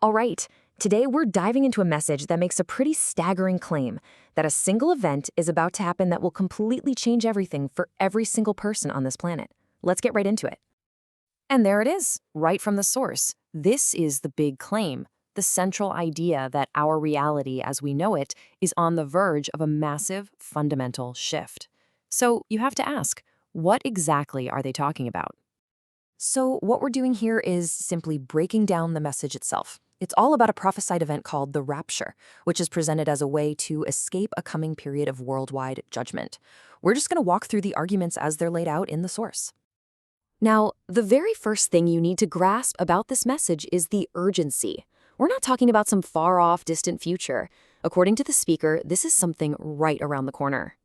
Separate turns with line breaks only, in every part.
All right, today we're diving into a message that makes a pretty staggering claim that a single event is about to happen that will completely change everything for every single person on this planet. Let's get right into it. And there it is, right from the source. This is the big claim, the central idea that our reality as we know it is on the verge of a massive, fundamental shift. So you have to ask, what exactly are they talking about? So what we're doing here is simply breaking down the message itself. It's all about a prophesied event called the Rapture, which is presented as a way to escape a coming period of worldwide judgment. We're just going to walk through the arguments as they're laid out in the source. Now, the very first thing you need to grasp about this message is the urgency. We're not talking about some far-off, distant future. According to the speaker, this is something right around the corner.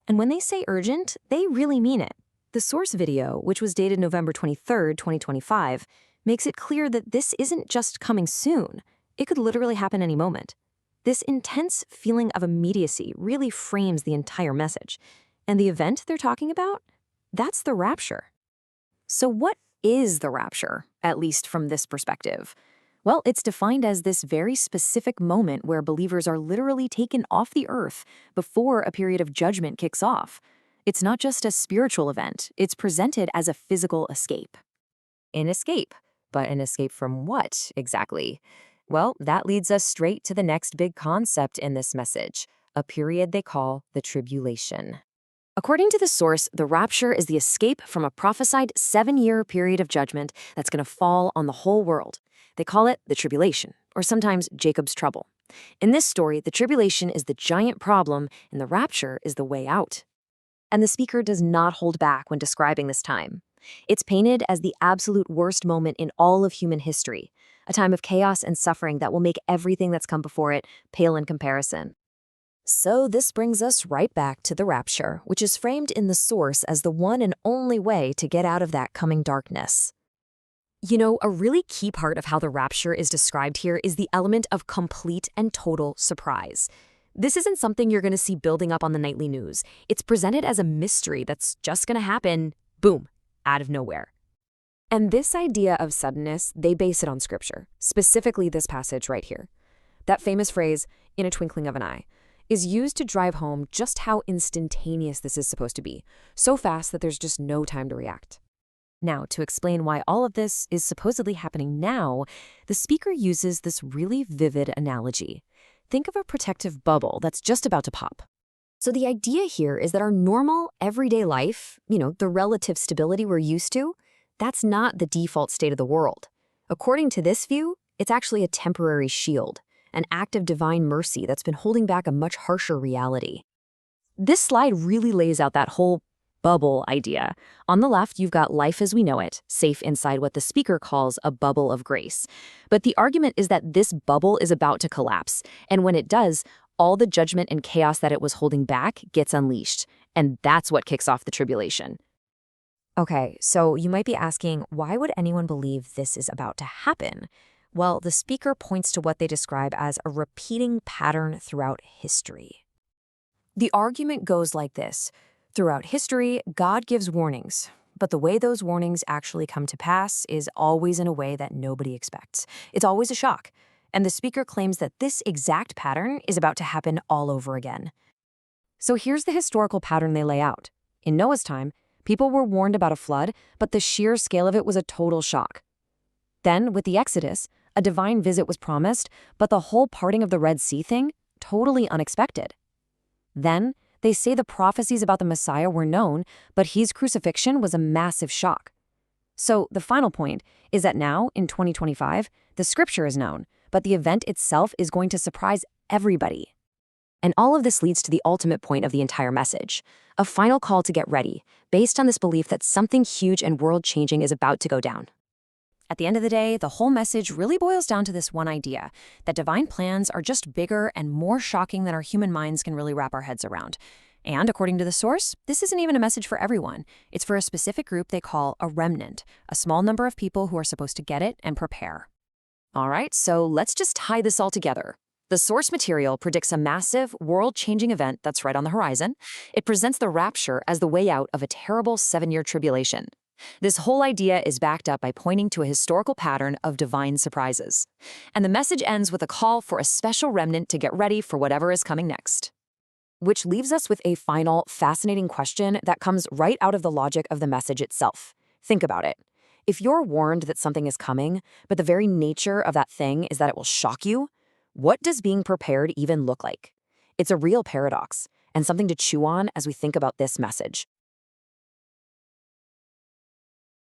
And when they say urgent, they really mean it. The source video, which was dated November 23rd, 2025, makes it clear that this isn't just coming soon. It could literally happen any moment. This intense feeling of immediacy really frames the entire message. And the event they're talking about? That's the rapture. So what is the rapture, at least from this perspective? Well, it's defined as this very specific moment where believers are literally taken off the earth before a period of judgment kicks off. It's not just a spiritual event, it's presented as a physical escape. An escape. But an escape from what, exactly? Well, that leads us straight to the next big concept in this message, a period they call the tribulation. According to the source, the rapture is the escape from a prophesied 7-year period of judgment that's going to fall on the whole world. They call it the tribulation, or sometimes Jacob's trouble. In this story, the tribulation is the giant problem, and the rapture is the way out. And the speaker does not hold back when describing this time. It's painted as the absolute worst moment in all of human history, a time of chaos and suffering that will make everything that's come before it pale in comparison. So this brings us right back to the rapture, which is framed in the source as the one and only way to get out of that coming darkness. You know, a really key part of how the rapture is described here is the element of complete and total surprise. This isn't something you're going to see building up on the nightly news. It's presented as a mystery that's just going to happen, boom, out of nowhere. And this idea of suddenness, they base it on scripture, specifically this passage right here. That famous phrase, in a twinkling of an eye, is used to drive home just how instantaneous this is supposed to be, so fast that there's just no time to react. Now, to explain why all of this is supposedly happening now, the speaker uses this really vivid analogy. Think of a protective bubble that's just about to pop. So the idea here is that our normal, everyday life, the relative stability we're used to, that's not the default state of the world. According to this view, it's actually a temporary shield, an act of divine mercy that's been holding back a much harsher reality. This slide really lays out that whole bubble idea. On the left, you've got life as we know it, safe inside what the speaker calls a bubble of grace. But the argument is that this bubble is about to collapse, and when it does, all the judgment and chaos that it was holding back gets unleashed, and that's what kicks off the tribulation. Okay, so you might be asking, why would anyone believe this is about to happen? Well, the speaker points to what they describe as a repeating pattern throughout history. The argument goes like this. Throughout history, God gives warnings, but the way those warnings actually come to pass is always in a way that nobody expects. It's always a shock. And the speaker claims that this exact pattern is about to happen all over again. So here's the historical pattern they lay out. In Noah's time, people were warned about a flood, but the sheer scale of it was a total shock. Then, with the Exodus, a divine visit was promised, but the whole parting of the Red Sea thing, totally unexpected. Then, they say the prophecies about the Messiah were known, but his crucifixion was a massive shock. So the final point is that now, in 2025, the scripture is known, but the event itself is going to surprise everybody. And all of this leads to the ultimate point of the entire message, a final call to get ready, based on this belief that something huge and world-changing is about to go down. At the end of the day, the whole message really boils down to this one idea, that divine plans are just bigger and more shocking than our human minds can really wrap our heads around. And according to the source, this isn't even a message for everyone. It's for a specific group they call a remnant, a small number of people who are supposed to get it and prepare. All right, so let's just tie this all together. The source material predicts a massive, world-changing event that's right on the horizon. It presents the rapture as the way out of a terrible 7-year tribulation. This whole idea is backed up by pointing to a historical pattern of divine surprises. And the message ends with a call for a special remnant to get ready for whatever is coming next. Which leaves us with a final, fascinating question that comes right out of the logic of the message itself. Think about it. If you're warned that something is coming, but the very nature of that thing is that it will shock you, what does being prepared even look like? It's a real paradox, and something to chew on as we think about this message.